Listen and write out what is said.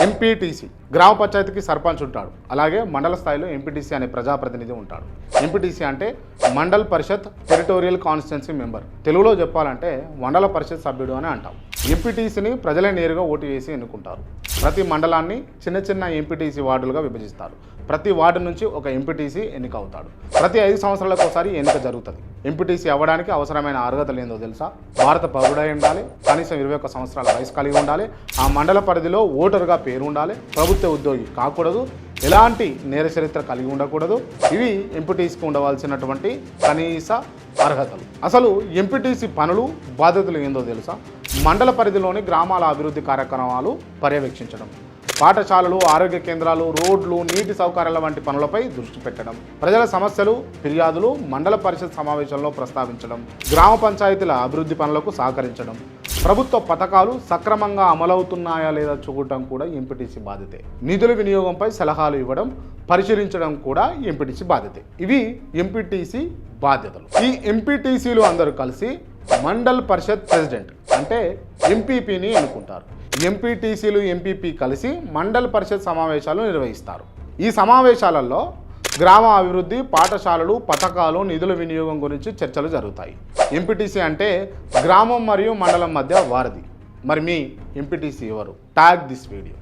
MPTC గ్రామ పంచాయతీకి సర్పంచ్ ఉంటాడు, అలాగే మండల స్థాయిలో ఎంపీటీసీ అనే ప్రజాప్రతినిధి ఉంటాడు. ఎంపీటీసీ అంటే మండల్ పరిషత్ టెరిటోరియల్ కాన్స్టిట్యున్సీ మెంబర్. తెలుగులో చెప్పాలంటే మండల పరిషత్ సభ్యుడు అని అంటాం. ఎంపీటీసీని ప్రజలే నేరుగా ఓటు వేసి ఎన్నుకుంటారు. ప్రతి మండలాన్ని చిన్న చిన్న ఎంపీటీసీ వార్డులుగా విభజిస్తారు. ప్రతి వార్డు నుంచి ఒక ఎంపీటీసీ ఎన్నిక అవుతాడు. ప్రతి 5 సంవత్సరాలకు ఒకసారి ఎన్నిక జరుగుతుంది. ఎంపీటీసీ అవ్వడానికి అవసరమైన అర్హతలు ఏందో తెలుసా? భారత పౌరుడై ఉండాలి, కనీసం 21 సంవత్సరాల వయసు కలిగి ఉండాలి, ఆ మండల పరిధిలో ఓటరుగా పేరు ఉండాలి, ప్రభుత్వ ఉద్యోగి కాకూడదు, ఎలాంటి నేర చరిత్ర కలిగి ఉండకూడదు. ఇవి ఎంపీటీసీకి ఉండవలసినటువంటి కనీస అర్హతలు. అసలు ఎంపీటీసీ పనులు బాధ్యతలు ఏందో తెలుసా? మండల పరిధిలోని గ్రామాల అభివృద్ధి కార్యక్రమాలు పర్యవేక్షించడం, పాఠశాలలు, ఆరోగ్య కేంద్రాలు, రోడ్లు, నీటి సౌకర్యాల వంటి పనులపై దృష్టి పెట్టడం, ప్రజల సమస్యలు, ఫిర్యాదులు మండల పరిషత్ సమావేశంలో ప్రస్తావించడం, గ్రామ పంచాయతీల అభివృద్ధి పనులకు సహకరించడం, ప్రభుత్వ పథకాలు సక్రమంగా అమలవుతున్నాయా లేదా చూడటం కూడా ఎంపీటీసీ బాధ్యతే. నిధుల వినియోగంపై సలహాలు ఇవ్వడం, పరిశీలించడం కూడా ఎంపీటీసీ బాధ్యతే. ఇవి ఎంపీటీసీ బాధ్యతలు. ఈ ఎంపీటీసీలు అందరూ కలిసి మండల్ పరిషత్ ప్రెసిడెంట్ అంటే ఎంపీపీని ఎన్నుకుంటారు. ఎంపీటీసీలు, ఎంపీపీ కలిసి మండల్ పరిషత్ సమావేశాలు నిర్వహిస్తారు. ఈ సమావేశాలలో గ్రామ అభివృద్ధి, పాఠశాలలు, పథకాలు, నిధుల వినియోగం గురించి చర్చలు జరుగుతాయి. ఎంపీటీసీ అంటే గ్రామం మరియు మండలం మధ్య వారధి. మరి మీ ఎంపీటీసీ ఎవరు? Tag this video.